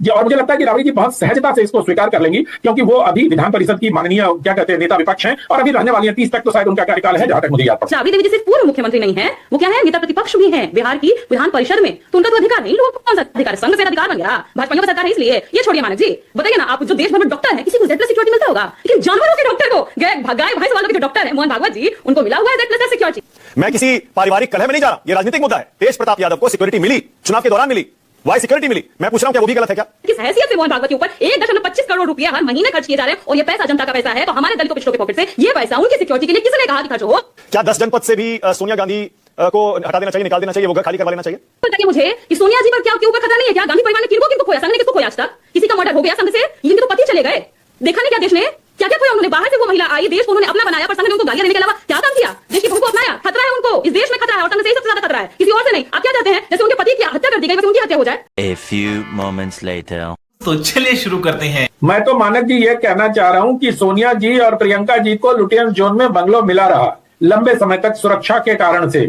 और मुझे लगता है कि राबड़ी जी बहुत सहजता से इसको स्वीकार कर लेंगी, क्योंकि वो अभी विधान परिषद की माननीय क्या कहते हैं नेता विपक्ष हैं, और अभी रहने वाली है 30 तक तो शायद उनका कार्यकाल है, जहां तक मुझे याद पड़ता है। राबड़ी देवी जी सिर्फ पूर्व मुख्यमंत्री नहीं है, वो क्या है, नेता प्रतिपक्ष भी है बिहार की विधान परिषद में, तो उनका तो अधिकार नहीं, लोगों को कौन सा अधिकार है? संघ से अधिकार बन गया, भाजपा की सरकार है इसलिए। ये छोड़िए मानक जी, बताइए ना, आप जो देश भर में डॉक्टर है, किसी को Z+ सिक्योरिटी मिलता होगा, लेकिन जानवरों के डॉक्टर को, गाय भैंस वालों के जो डॉक्टर है मोहन भागवत जी, उनको मिला हुआ है Z+ सिक्योरिटी। मैं किसी पारिवारिक कलह में नहीं जा रहा, ये राजनीतिक मुद्दा है। तेज प्रताप यादव को सिक्योरिटी मिली, चुनाव के दौरान मिली, वाई सिक्योरिटी मिली। मैं पूछ रहा हूं क्या वो भी गलत है क्या? किस हैसियत से मोहन भागवत के ऊपर 1.25 करोड़ रुपया हर महीने खर्च किए जा रहे हैं, और ये पैसा जनता का पैसा है, तो हमारे दलितों पिछड़ों के पॉकेट से ये पैसा उनकी सिक्योरिटी के लिए किसने कहा कि खर्च हो? क्या 10 जनपद से भी सोनिया गांधी को हटा देना चाहिए, निकाल देना चाहिए, वो घर खाली करवा लेना चाहिए? बताइए मुझे कि सोनिया जी पर क्या के ऊपर खतरा नहीं है क्या? गांधी परिवार ने किनको खोया, संघ ने किसको खोया आज तक? किसी का मर्डर हो गया संघ से, इनके तो पति चले गए, देखा नहीं क्या देश ने क्या क्या खोया उन्होंने? बाहर से वो महिला आई, देश को उन्होंने अपना बनाया, पर संघ ने उनको गालियां देने के अलावा क्या काम किया? देश की बहू को अपनाया, खतरा है उनको, इस देश में खतरा है, और संघ से सबसे ज्यादा खतरा है, किसी और से नहीं। आप क्या चाहते हैं, जैसे उनके पति की हत्या कर दी गई वैसे उनकी हत्या हो जाए? A few moments later. तो चलिए शुरू करते हैं। मैं तो मानक जी ये कहना चाह रहा हूं कि सोनिया जी और प्रियंका जी को लुटियंस जोन में बंगलो मिला रहा लंबे समय तक सुरक्षा के कारण से,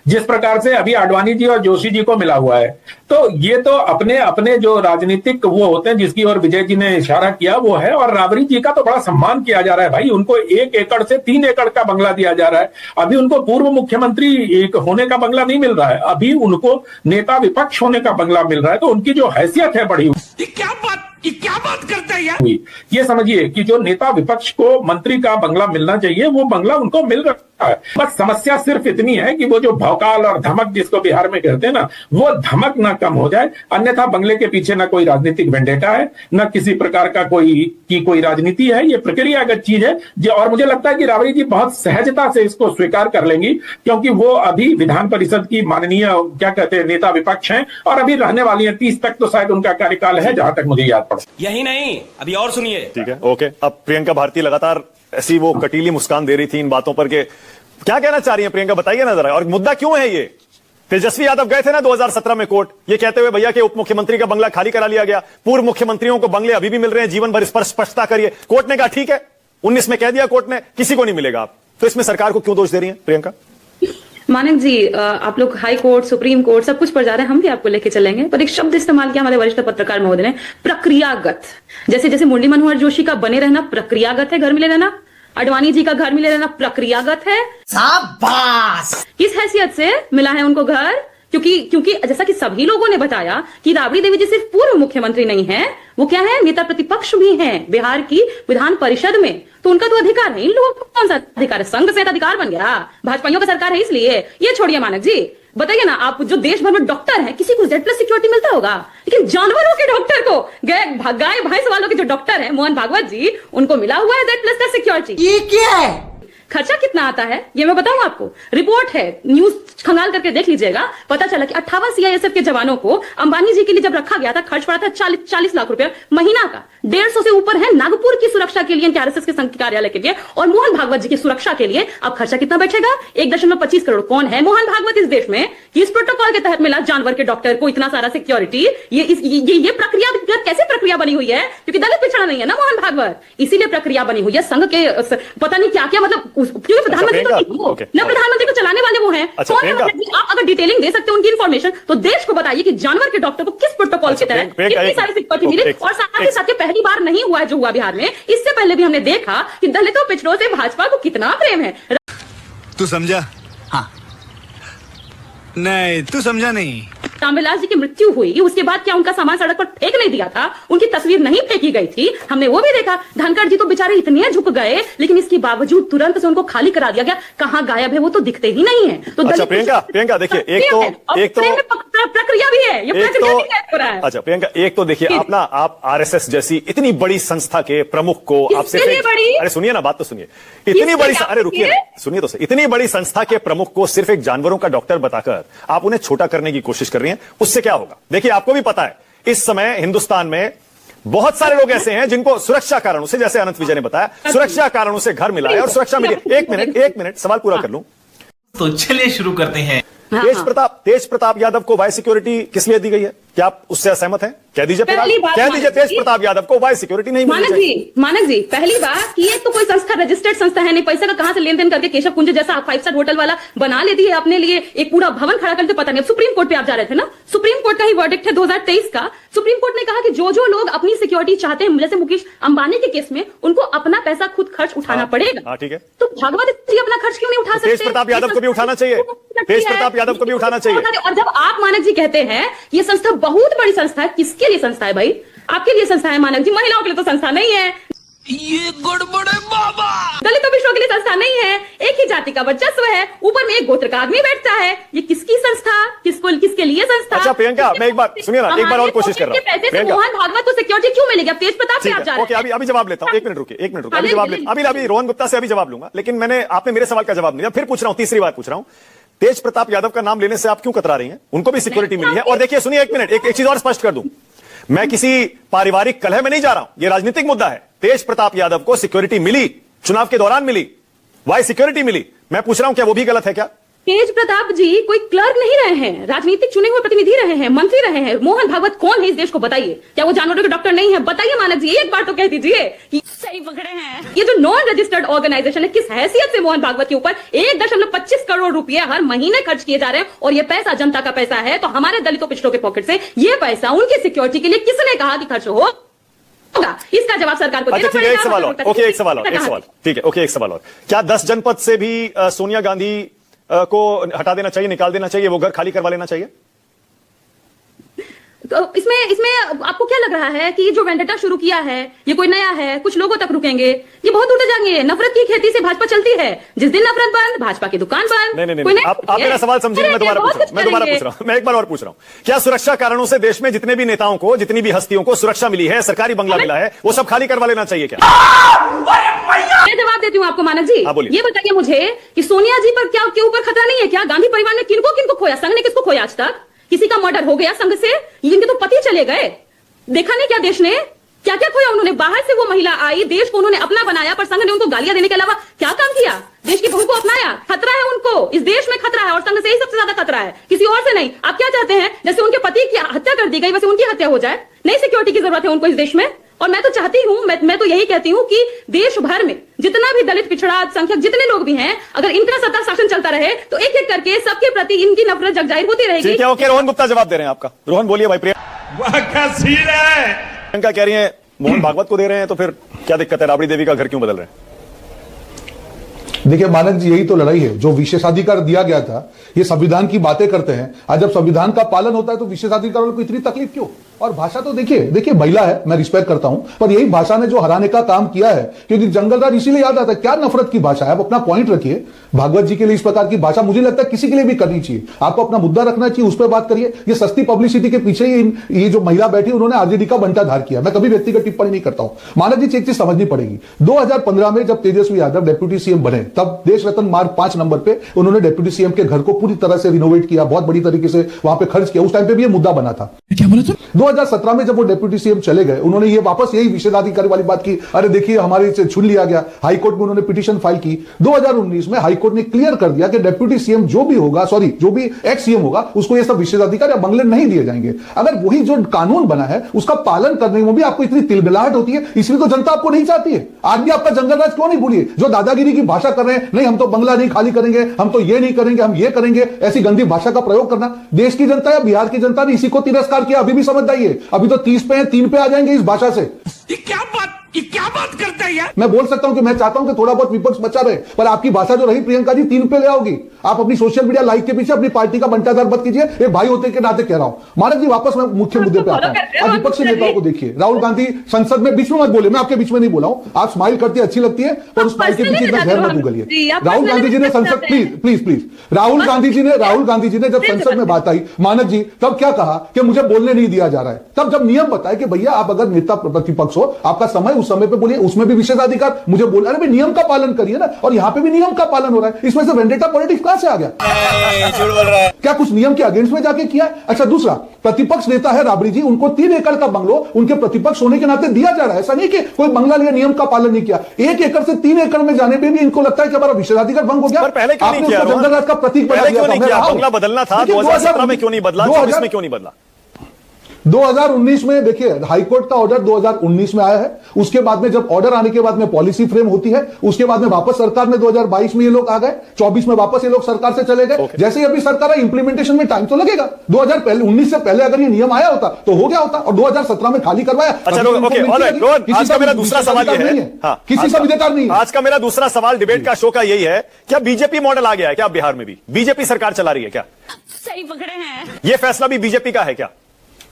जिस प्रकार से अभी आडवाणी जी और जोशी जी को मिला हुआ है। तो ये तो अपने अपने जो राजनीतिक वो होते हैं, जिसकी ओर विजय जी ने इशारा किया वो है, और राबड़ी जी का तो बड़ा सम्मान किया जा रहा है भाई। उनको 1 एकड़ से 3 एकड़ का बंगला दिया जा रहा है। अभी उनको पूर्व मुख्यमंत्री होने का बंगला नहीं मिल रहा है, अभी उनको नेता विपक्ष होने का बंगला मिल रहा है। तो उनकी जो हैसियत है बढ़ी ये क्या बात करता है यार? ये समझिए कि जो नेता विपक्ष को मंत्री का बंगला मिलना चाहिए वो बंगला उनको मिल रहा है। बस समस्या सिर्फ इतनी है कि वो जो भौकाल और धमक जिसको बिहार में कहते हैं ना, वो धमक ना कम हो जाए, अन्यथा बंगले के पीछे ना कोई राजनीतिक वेंडेटा है, ना किसी प्रकार का कोई राजनीति है। ये प्रक्रियागत चीज है और मुझे लगता है कि राबड़ी जी बहुत सहजता से इसको स्वीकार कर लेंगी, क्योंकि वो अभी विधान परिषद की माननीय क्या कहते हैं नेता विपक्ष हैं, और अभी रहने वाली है 30 तक तो शायद उनका कार्यकाल है, जहां तक मुझे याद पड़ा। यही नहीं, अभी और सुनिए। ठीक है, ओके। अब प्रियंका भारती लगातार ऐसी वो कटीली मुस्कान दे रही थी इन बातों पर के क्या कहना चाह रही है प्रियंका, बताइए ना जरा। और मुद्दा क्यों है ये? तेजस्वी यादव गए थे ना 2017 में कोर्ट, ये कहते हुए भैया के उप मुख्यमंत्री का बंगला खाली करा लिया गया, पूर्व मुख्यमंत्रियों को बंगले अभी भी मिल रहे हैं, जीवन भर इस पर स्पष्टता करिए। कोर्ट ने कहा ठीक है, 19 में कह दिया कोर्ट ने किसी को नहीं मिलेगा। आप तो इसमें सरकार को क्यों दोष दे रही है प्रियंका? मानक जी, आप लोग हाई कोर्ट, सुप्रीम कोर्ट सब कुछ पर जा रहे हैं, हम भी आपको लेके चलेंगे, पर एक शब्द इस्तेमाल किया हमारे वरिष्ठ पत्रकार महोदय ने, प्रक्रियागत। जैसे जैसे मुरली मनोहर जोशी का बने रहना प्रक्रियागत है, घर मिले रहना, आडवाणी जी का घर मिले रहना प्रक्रियागत है। शाबाश! किस हैसियत से मिला है उनको घर? क्योंकि जैसा कि सभी लोगों ने बताया कि राबड़ी देवी जी सिर्फ पूर्व मुख्यमंत्री नहीं है, वो क्या है, नेता प्रतिपक्ष भी हैं बिहार की विधान परिषद में, तो उनका तो अधिकार है, इन लोगों को कौन सा अधिकार है? संघ से अधिकार बन गया, भाजपाइयों की सरकार है इसलिए। ये छोड़िए मानक जी, बताइए ना, आप जो देश भर में डॉक्टर हैं, किसी को Z+ सिक्योरिटी मिलता होगा, लेकिन जानवरों के डॉक्टर को, गाय भैंस वालों के जो डॉक्टर हैं मोहन भागवत जी, उनको मिला हुआ है Z+ का सिक्योरिटी। ये क्या है? खर्चा कितना आता है ये मैं बताऊं आपको, रिपोर्ट है, न्यूज खंगाल करके देख लीजिएगा, पता चला कि 58 CISF के जवानों को अंबानी जी के लिए जब रखा गया था, खर्च पड़ा था 40 लाख रुपया महीना का। 150 से ऊपर है नागपुर की सुरक्षा के लिए, RSS के संघ कार्यालय के लिए, और मोहन भागवत जी की सुरक्षा के लिए। अब खर्चा कितना बैठेगा? 1.25 करोड़। कौन है मोहन भागवत इस देश में कि इस प्रोटोकॉल के तहत मिला जानवर के डॉक्टर को इतना सारा सिक्योरिटी? ये प्रक्रिया कैसे प्रक्रिया बनी हुई है? क्योंकि दलित पिछड़ा नहीं है ना मोहन भागवत, इसीलिए प्रक्रिया बनी हुई है। संघ के पता नहीं क्या क्या, मतलब क्योंकि प्रधानमंत्री न प्रधानमंत्री को चलाने वाले वो हैं। आप अगर डिटेलिंग दे सकते हैं उनकी इंफॉर्मेशन, तो देश को बताइए कि जानवर के डॉक्टर को किस प्रोटोकॉल के तहत इतनी सारी सिक्योरिटी मिली। और साथ ही साथ पहली बार नहीं हुआ है जो हुआ बिहार में, इससे पहले भी हमने देखा कि दलितों पिछड़ों से भाजपा को कितना प्रेम है। तू समझा? हाँ। नहीं, तू समझा नहीं। रामविलास जी की मृत्यु हुई, उसके बाद क्या उनका सामान सड़क पर फेंक नहीं दिया था? उनकी तस्वीर नहीं फेंकी गई थी? हमने वो भी देखा। धनखड़ जी तो बेचारे इतने झुक गए, लेकिन इसके बावजूद तुरंत से उनको खाली करा दिया गया। कहां गायब है वो तो दिखते ही नहीं है। तो अच्छा प्रियंका देखिए, एक तो प्रक्रिया भी है, ये प्रक्रिया भी हो रहा है। अच्छा प्रियंका, एक तो देखिए आप RSS जैसी इतनी बड़ी संस्था के प्रमुख को आपसे, अरे सुनिए ना, बात तो सुनिए। इतनी बड़ी, अरे रुकिए सुनिए तो सही, इतनी बड़ी संस्था के प्रमुख को सिर्फ एक जानवरों का डॉक्टर बताकर आप उन्हें छोटा करने की कोशिश कर रही हैं, उससे क्या होगा? देखिए आपको भी पता है इस समय हिंदुस्तान में बहुत सारे लोग ऐसे हैं जिनको सुरक्षा कारणों से, जैसे अनंत विजय ने बताया, सुरक्षा कारणों से घर मिला है और सुरक्षा मिली। एक मिनट सवाल पूरा कर लूं। तो चलिए शुरू करते हैं। तेज प्रताप यादव को वाई सिक्योरिटी किस लिए दी गई है? क्या आप उससे असहमत हैं? कह दीजिए फिर पहली बात कह दीजिए मानक तेज जी- प्रताप यादव को वाई सिक्योरिटी नहीं मिलनी मानक चाहिए। जी, मानक जी, पहली बात कि ये तो कोई संस्था रजिस्टर्ड संस्था है नहीं, पैसा का कहां से लेन देन करके केशव कुंज जैसा 5 स्टार होटल वाला बना लेती है अपने लिए एक पूरा भवन खड़ा करके, पता नहीं। अब सुप्रीम कोर्ट पे आप जा रहे थे ना, सुप्रीम कोर्ट का ही वर्डिक्ट है 2023 का। सुप्रीम कोर्ट ने कहा कि जो जो लोग अपनी सिक्योरिटी चाहते हैं, जैसे मुकेश अंबानी के केस में, उनको अपना पैसा खुद खर्च उठाना पड़ेगा। हाँ, ठीक है। तो भागवत जी अपना खर्च क्यों नहीं उठा सकते? तेज प्रताप यादव को भी उठाना चाहिए। तेज प्रताप यादव को भी उठाना चाहिए। और जब आप मानक जी कहते हैं ये संस्था बहुत बड़ी संस्था है, किसके लिए संस्था है भाई? आपके लिए संस्था है मानक जी, महिलाओं के लिए तो संस्था नहीं है। ये गड़बड़ है बाबा। दलितों पिछड़ों के लिए संस्था नहीं है, एक ही जाति का वर्चस्व है, ऊपर में एक गोत्र का आदमी बैठता है। ये किसकी संस्था, किसके लिए संस्था? अच्छा प्रियंका, मैं एक बार सुनिए ना, एक बार और कोशिश कर रहा हूं। पैसे से प्रियंका, मोहन भागवत को सिक्योरिटी क्यों मिलेगी? अब तेज प्रताप से ठीक आप जा है, रहे ओके, हैं। अभी जवाब लेता हूं। एक मिनट रुकिए, अभी जवाब लेता अभी रोहन गुप्ता से अभी जवाब लूंगा, लेकिन आपने मेरे सवाल का जवाब नहीं दिया। फिर पूछ रहा हूं, तीसरी बार पूछ रहा हूं, तेज प्रताप यादव का नाम लेने से आप क्यों कतरा रही हैं? उनको भी सिक्योरिटी मिली है। और देखिए, सुनिए एक मिनट, एक चीज और स्पष्ट कर दूं, मैं किसी पारिवारिक कलह में नहीं जा रहा हूं, यह राजनीतिक मुद्दा है। तेज प्रताप यादव को सिक्योरिटी मिली, चुनाव के दौरान मिली, वाई सिक्योरिटी मिली। मैं पूछ रहा हूं क्या वो भी गलत है क्या? तेज प्रताप जी कोई क्लर्क नहीं रहे हैं, राजनीतिक चुने हुए प्रतिनिधि रहे हैं, मंत्री रहे हैं। मोहन भागवत कौन है इस देश को बताइए? क्या वो जानवरों के डॉक्टर नहीं है? बताइए मानक जी, एक बार तो कह दीजिए कि सही पकड़े हैं। ये जो नॉन रजिस्टर्ड ऑर्गेनाइजेशन है, किस हैसियत से मोहन भागवत के ऊपर 1.25 करोड़ रुपए हर महीने खर्च किए जा रहे हैं? और ये पैसा जनता का पैसा है, तो हमारे दलितों पिछड़ों के पॉकेट से ये पैसा उनकी सिक्योरिटी के लिए किसने कहा कि खर्च होगा? इसका जवाब सरकार को अच्छा देना ठीक है, एक पड़ेगा। सवाल और, ओके, एक सवाल ठीक है, ओके, एक सवाल और, क्या 10 जनपद से भी सोनिया गांधी को हटा देना चाहिए, निकाल देना चाहिए, वो घर खाली करवा लेना चाहिए? तो इसमें आपको क्या लग रहा है कि जो वेंडेटा शुरू किया है ये कोई नया है? कुछ लोगों तक रुकेंगे, ये बहुत दूर जाएंगे। नफरत की खेती से भाजपा चलती है, जिस दिन नफरत बंद, भाजपा की दुकान बंद। नहीं, आप मेरा सवाल समझिए, मैं दोबारा पूछ रहा हूं, मैं एक बार और पूछ रहा हूं। क्या सुरक्षा कारणों से देश में जितने भी नेताओं को, जितनी भी हस्तियों को सुरक्षा मिली है, सरकारी बंगला मिला है, वो सब खाली करवा लेना चाहिए क्या? मैं जवाब देती हूँ आपको मानक जी। हाँ, बोलिए। ये बताइए मुझे कि सोनिया जी पर क्या के ऊपर खतरा नहीं है क्या? गांधी परिवार ने किनको किनको खोया? संघ ने किसको खोया आज तक? किसी का मर्डर हो गया संघ से? इनके तो पति चले गए। देखा नहीं क्या देश ने क्या क्या खोया? उन्होंने बाहर से वो महिला आई, देश को उन्होंने अपना बनाया, पर संघ ने उनको गालियां देने के अलावा क्या काम किया? देश की बहू को अपनाया। खतरा है उनको, इस देश में खतरा है, और संघ से ही सबसे ज्यादा खतरा है, किसी और से नहीं। आप क्या चाहते हैं? जैसे उनके पति की हत्या कर दी गई, वैसे उनकी हत्या हो जाए? नहीं, सिक्योरिटी की जरूरत है उनको इस देश में। और मैं तो चाहती हूं, मैं तो यही कहती हूं कि देश भर में जितना भी दलित पिछड़ा अल्पसंख्यक जितने लोग भी हैं, अगर इनका सत्ता शासन चलता रहे तो एक एक करके सबके प्रति इनकी नफरत जगजाहिर होती रहेगी। ठीक है, ओके, रोहन गुप्ता जवाब दे रहे हैं आपका। रोहन बोलिए भाई। प्रियंका कह रही है मोहन भागवत को दे रहे हैं, तो फिर क्या दिक्कत है? राबड़ी देवी का घर क्यों बदल रहे हैं? देखिए मानक जी, यही तो लड़ाई है। जो विशेषाधिकार दिया गया था, ये संविधान की बातें करते हैं, आज जब संविधान का पालन होता है तो विशेषाधिकार वालों को इतनी तकलीफ क्यों? और भाषा तो देखिए महिला है, मैं रिस्पेक्ट करता हूं, पर यही भाषा ने जो हराने का काम किया है, क्योंकि जंगलराज इसीलिए याद आता है। क्या नफरत की भाषा है? आप अपना पॉइंट रखिए। भागवत जी के लिए इस प्रकार की भाषा मुझे लगता है किसी के लिए भी करनी चाहिए। आपको अपना मुद्दा रखना चाहिए, उस पर बात करिए। ये सस्ती पब्लिसिटी के पीछे ये जो महिला बैठी, उन्होंने आरजेडी का बंटाधार किया। मैं कभी व्यक्तिगत टिप्पणी नहीं करता हूं। मानक जी, एक चीज समझनी पड़ेगी। 2015 में जब तेजस्वी यादव डेप्यूटी सीएम बने, तब देश रत्न मार्ग 5 नंबर पे उन्होंने डेप्यूटी सीएम के घर को पूरी तरह से रिनोवेट किया, बहुत बड़ी तरीके से वहां पे खर्च किया। उस टाइम पे भी ये मुद्दा बना था। क्या बोला तुम? 2017 में जब वो डेप्यूटी सीएम चले गए, उन्होंने ये वापस यही विशेषाधिकारी वाली बात की, अरे देखिए हमारे से छीन लिया गया। हाईकोर्ट में उन्होंने पिटीशन फाइल की। 2019 में हाईकोर्ट ने क्लियर कर दिया कि डेप्यूटी सीएम जो भी होगा, जो भी एक्स सीएम होगा, उसको ये सब विशेषाधिकार या बंगले नहीं दिए जाएंगे। अगर वही जो कानून बना है उसका पालन करने में भी आपको इतनी तिलबिलाहट होती है, इसलिए तो जनता आपको नहीं चाहती है। आज भी आपका जंगलराज क्यों नहीं भूलिए? जो दादागिरी की भाषा कर रहे हैं, नहीं हम तो बंगला नहीं खाली करेंगे, हम तो ये नहीं करेंगे, हम ये करेंगे, ऐसी गंदी भाषा का प्रयोग करना। देश की जनता या बिहार की जनता ने इसी को तिरस्कार किया। अभी भी समझदारी है, अभी तो 30 पे 3 पे आ जाएंगे इस भाषा से। ये क्या बात करता है यार? मैं बोल सकता हूं कि मैं चाहता हूं कि थोड़ा बहुत विपक्ष बचा रहे, पर आपकी भाषा जो रही प्रियंका जी 3 पे ले आओगी। आप अपनी सोशल मीडिया लाइक के पीछे अपनी पार्टी का बंटाधार मत कीजिए। एक भाई होते के नाते कह रहा हूं। मानक जी, वापस मैं मुख्य मुद्दे पे आता हूं। आज विपक्षी नेताओं को देखिए, राहुल गांधी संसद में, बीच में मत बोले, मैं आपके बीच में नहीं बोला हूं। आप स्माइल करती अच्छी लगती है, पर उस स्माइल के पीछे इतना गैर मत उगलिए। राहुल गांधी जी ने संसद, प्लीज राहुल गांधी जी ने जब संसद में बात आई मानक जी, तब क्या कहा कि मुझे बोलने नहीं दिया जा रहा है। तब जब नियम बताया कि भैया आप अगर नेता प्रतिपक्ष हो, आपका समय उस समय पे बोलिए, उसमें भी विशेषाधिकार मुझे बोल, अरे भाई नियम का पालन करिए ना। और यहां पे भी नियम का पालन हो रहा है, इसमें से वेंडेटा पॉलिटिक्स कहां से आ गया? क्या कुछ नियम के अगेंस्ट में जाके किया है? अच्छा, दूसरा, प्रतिपक्ष नेता है राबड़ी जी, उनको 3 एकड़ का बंगलो उनके प्रतिपक्ष होने के नाते दिया जा रहा है। ऐसा नहीं कि कोई बंगला लिया, नियम का पालन नहीं किया। 1 एकड़ से 3 एकड़ में जाने पे भी इनको लगता है कि हमारा विशेषाधिकार भंग हो गया। पर पहले क्यों नहीं किया? जंगलराज का प्रतीक बना दिया था। बंगला बदलना था, 2017 में क्यों नहीं बदला, 24 में क्यों नहीं बदला? 2019 में देखिए हाईकोर्ट का ऑर्डर 2019 में आया है, उसके बाद में जब ऑर्डर आने के बाद में पॉलिसी फ्रेम होती है, उसके बाद में वापस सरकार ने 2022 में ये लोग आ गए, 24 में वापस ये लोग सरकार से चले गए। जैसे ही अभी सरकार है, इंप्लीमेंटेशन में टाइम तो लगेगा। 2019 से पहले अगर ये नियम आया होता तो हो गया होता, और 2017 में खाली करवाया। अच्छा ओके, आज का मेरा दूसरा सवाल ये है, किसी का विधेयकार नहीं है। आज का मेरा दूसरा सवाल डिबेट का शो का यही है, क्या बीजेपी मॉडल आ गया है क्या बिहार में भी? बीजेपी सरकार चला रही है क्या? सही पकड़े हैं। ये फैसला भी बीजेपी का है क्या?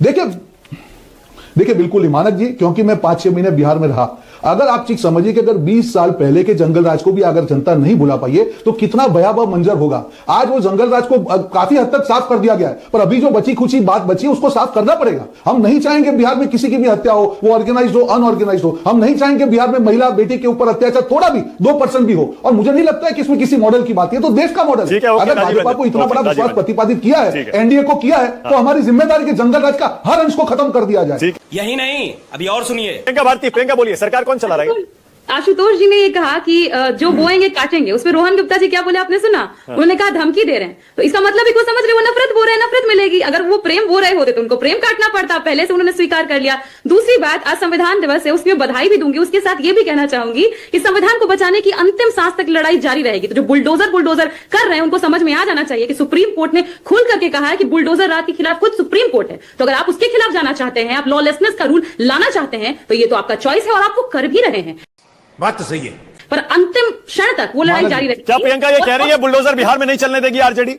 देखिए बिल्कुल ही मानक जी, क्योंकि मैं 5-6 महीने बिहार में रहा। अगर आप चीज समझिए कि अगर 20 साल पहले के जंगल राज को भी अगर जनता नहीं भुला पाई है तो कितना भयावह मंजर होगा। आज वो जंगल राज को काफी हद तक साफ कर दिया गया है, पर अभी जो बची खुची बात बची है उसको साफ करना पड़ेगा। हम नहीं चाहेंगे बिहार में किसी की भी हत्या हो, वो ऑर्गेनाइज हो अनऑर्गेनाइज हो। हम नहीं चाहेंगे बिहार में महिला बेटी के ऊपर अत्याचार थोड़ा भी 2% भी हो। और मुझे नहीं लगता है कि इसमें किसी मॉडल की बात है, तो देश का मॉडल है। अगर भाजपा को इतना बड़ा विश्वास प्रतिपादित किया है, एनडीए को किया है, तो हमारी जिम्मेदारी के जंगल राज का हर अंश को खत्म कर दिया जाए। यही नहीं, अभी और सुनिए। प्रियंका बोलिए, सरकार कौन चला रहा है? आशुतोष जी ने ये कहा कि जो बोएंगे काटेंगे। उसमें रोहन गुप्ता जी क्या बोले आपने सुना? उन्होंने कहा धमकी दे रहे हैं, तो इसका मतलब ही को समझ रहे वो नफरत बो रहे हैं, नफरत मिलेगी। अगर वो प्रेम बो रहे होते तो उनको प्रेम काटना पड़ता, पहले से उन्होंने स्वीकार कर लिया। दूसरी बात, आज संविधान दिवस है, उसकी मैं बधाई भी दूंगी। उसके साथ ये भी कहना चाहूंगी कि संविधान को बचाने की अंतिम सांस तक लड़ाई जारी रहेगी। तो जो बुलडोजर कर रहे हैं उनको समझ में आ जाना चाहिए कि सुप्रीम कोर्ट ने खुल करके कहा है कि बुलडोजर राज के खिलाफ खुद सुप्रीम कोर्ट है। तो अगर आप उसके खिलाफ जाना चाहते हैं, आप लॉलेसनेस का रूल लाना चाहते हैं, तो ये तो आपका चॉइस है और आप वो कर भी रहे हैं। बात तो सही है, पर अंतिम क्षण तक वो लड़ाई जारी रहेगी। क्या प्रियंका ये कह रही है बुलडोजर बिहार में नहीं चलने देगी आरजेडी?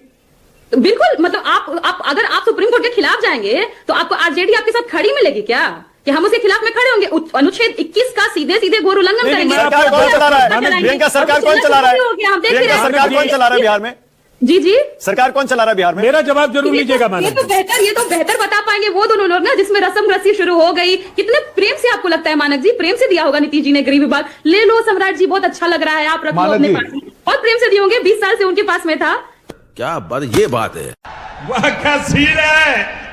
बिल्कुल, मतलब आप अगर आप सुप्रीम कोर्ट के खिलाफ जाएंगे तो आपको आरजेडी आपके साथ खड़ी मिलेगी क्या? कि हम उसके खिलाफ में खड़े होंगे? अनुच्छेद 21 का सीधे घोर उल्लंघन करेंगे। सरकार कौन चला रहा है? प्रियंका सरकार कौन चला रहा है? सरकार कौन चला रहा है बिहार में? जी सरकार कौन चला रहा है बिहार में? मेरा जवाब जरूर लीजिएगा। ये तो बेहतर बता पाएंगे वो दोनों लोग ना, जिसमें रस्म रस्सी शुरू हो गई। कितने प्रेम से आपको लगता है मानक जी, प्रेम से दिया होगा नीतीश जी ने गृह विभाग। ले लो सम्राट जी, बहुत अच्छा लग रहा है, आप रख लो अपने पास। बहुत प्रेम से दिए होंगे, 20 साल से उनके पास में था। क्या बात, ये बात है। वाह क्या सीन है।